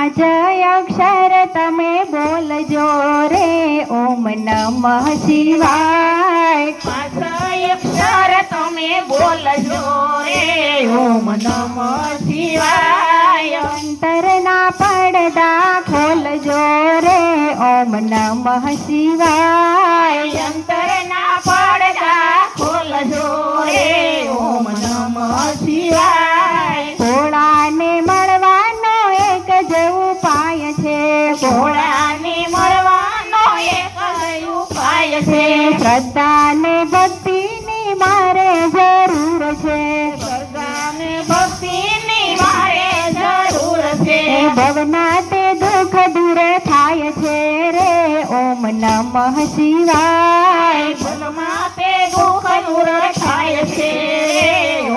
પાંચ અક્ષર તમે બોલજો રે ઓમ નમઃ શિવાય. પાંચ અક્ષર તમે બોલજો રે ઓમ નમઃ શિવાય. અંતરના પડદા ખોલજો રે ઓમ નમઃ શિવાય. અંતરના પડદા ખોલજો રે ઓમ નમઃ શિવાય. ભોળાને મળવાનો એક જ ઉપાય છે. ભોળાને મળવાનો એક જ ઉપાય છે. શ્રદ્ધાને ભક્તિની મારે જરૂર છે. શ્રદ્ધાને ભક્તિની મારે જરૂર છે. ભવના તે દુઃખ દૂર થાય છે રે ઓમ નમઃ શિવાય. ભલમાં તે દુઃખ દૂર થાય છે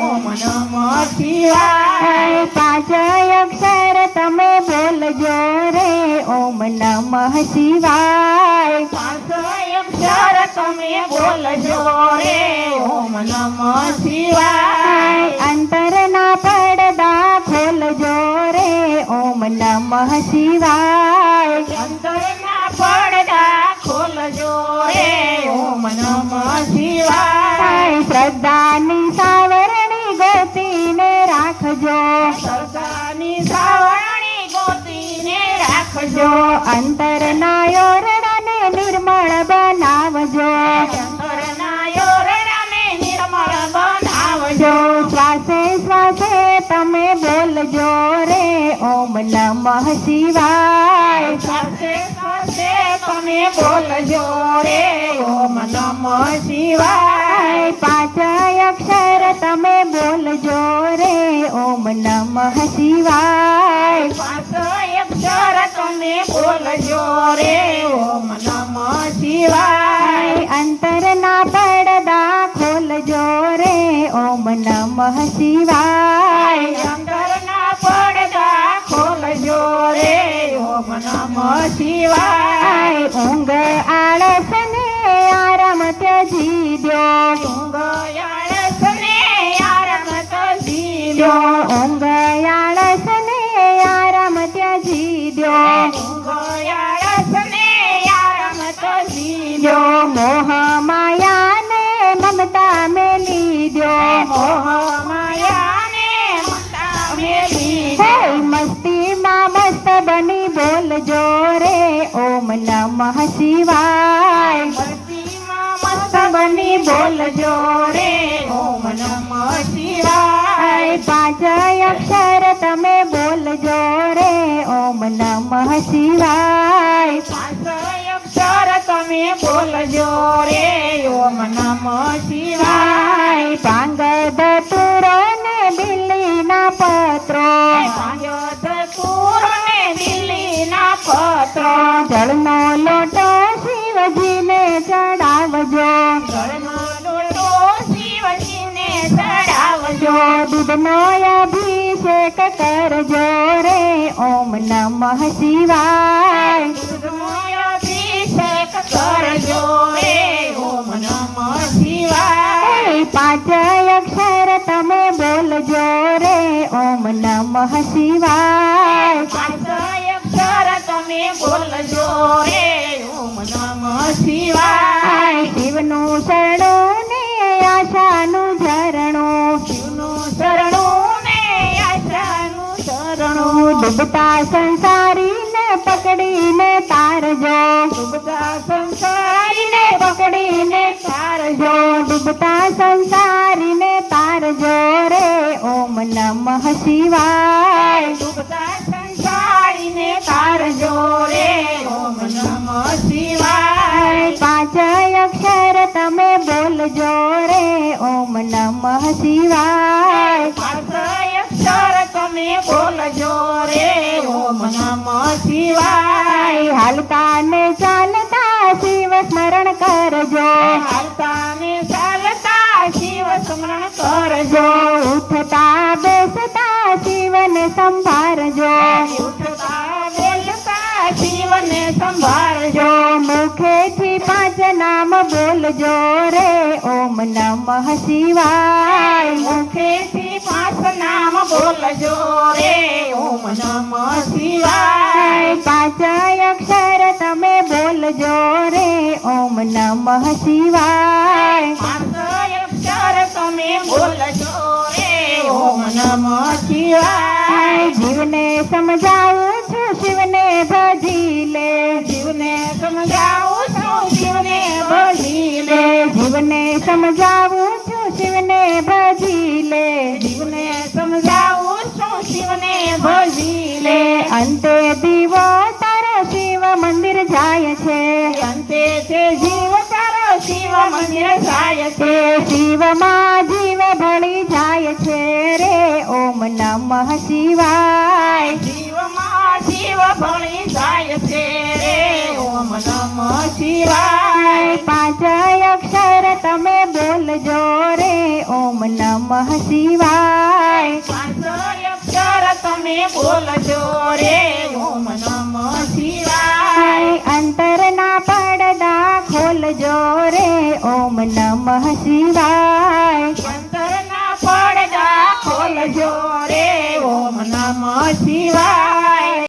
ઓમ નમઃ શિવાય. પાંચ અક્ષર તમે બોલજો રે ઓમ નમઃ શિવાય. પાંચ અક્ષર તમે બોલજો રે ઓમ નમઃ શિવાય. અંતરના પડદા ખોલજો રે ઓમ નમઃ શિવાય. અંતરના પડદા ખોલજો રે ઓમ નમઃ શિવાય. શ્રદ્ધાની સાવરણી ગોતીને રાખજો. સરદારની સાવરણી ગોતીને રાખજો. અંતરના ઓરડાને નિર્મળ બનાવજો. અંતરના ઓરડાને નિર્મળ બનાવજો. શ્વાસે શ્વાસે તમે બોલજો રે ઓમ નમઃ શિવાય. શ્વાસે શ્વાસે તમે બોલજો રે ઓમ નમઃ શિવાય. પાંચ અક્ષર તમે બોલજો રે ઓમ નમઃ શિવાય. પાંચ અક્ષર તમે બોલજો રે ઓમ નમઃ શિવાય. અંતરના પડદા ખોલજો રે ઓમ નમઃ શિવાય. અંતરના પડદા ખોલજો રે ઓમ નમઃ શિવાય. ઊંઘ આળસ ને આરામ ત્યજી દો. ઊંઘ આળસને આરામ ત્યજી દો. ઊંઘ આળસ ને આરામ ત્યજી દો. ઊંઘ આળસને આરામ ત્યજી દો. મોહ માયાને મમતા મેલી દો. મોહ માયાને મમતા મેલી દો. મસ્તીમાં મસ્ત બની બોલજો રે ઓમ નમઃ શિવાય. મસ્તીમાં મસ્ત બની બોલજો રે ઓમ નમઃ શિવાય. પાંચ અક્ષર તમે બોલજો રે ઓમ નમઃ શિવાય. પાંચ અક્ષર તમે બોલજો રે ઓમ નમઃ શિવાય. ભાંગ ધતુરો ને બિલ્લીના પત્રો. ભાંગ્યો ધતુર ને બિલ્લીના પત્રો. જળનો લોટો શિવજીને ચડાવજો. જળનો લોટો શિવજીને ચડાવજો. દૂધનો અભિષેક કરજો રે ઓમ નમઃ શિવાય. દૂધનો અભિષેક કરજો રે ઓમ નમઃ શિવાય. પાંચ અક્ષર તમે બોલજો રે ઓમ નમઃ શિવાય. પાંચ અક્ષર તમે બોલજો રે ઓમ નમઃ શિવાય. શિવનું શરણું ને આશાનું ઝરણું. શિવનું શરણું ને આશાનું શરણું. ડૂબતા સંસારીને પકડીને તારજો. ડૂબતા સંસારીને પકડીને તારજો. ડૂબતા સંસારીને તારજો રે ઓમ નમઃ શિવાય. ડૂબતા સંસારીને તારજો રે ઓમ નમઃ શિવાય. પાંચ અક્ષર તમે બોલજો રે ઓમ નમઃ શિવાય. પાંચ અક્ષર તમે બોલજો રે ઓમ નમઃ શિવાય. હાલતા ને ચાલતા શિવ સ્મરણ કરજો. હાલતા ને ચાલતા શિવ સ્મરણ કરજો. ઉઠતા બેસતા શિવને સંભાળજો. ઉઠતા બેસતા શિવને સંભાળજો. મુખેથી પાંચ નામ બોલજો રે ઓમ નમઃ શિવાય. મુખેથી 5 નામ બોલજો રે ઓમ નમઃ શિવાય. 5 અક્ષર તમે બોલજો રે ઓમ નમઃ શિવાય. 5 અક્ષર તમે બોલજો રે ઓમ નમઃ શિવાય. જીવને સમજાવું છું શિવને ભજી લે. જીવને સમજાવું છું શિવને ભજી લે. જીવને સમજાવું છું શિવને ભજી લે. જીવને સમજાવું છું શિવને ભજી લે. અંતે દીવો તારો શિવ મંદિર જાય છે. અંતે તે જીવ તારો શિવ મંદિર જાય છે. શિવમાં જીવ ભળી જાય છે રે ઓમ નમઃ શિવાય. જીવમાં જીવ ભળી જાય છે રે ઓમ નમઃ શિવાય. 5 અક્ષર તમે બોલજો રે ઓમ નમઃ શિવાય. 5 અક્ષર તમે બોલજો રે ઓમ નમઃ શિવાય. અંતરના પડદા ખોલજો રે ઓમ નમઃ શિવાય. અંતરના પડદા ખોલજો રે ઓમ નમઃ શિવાય.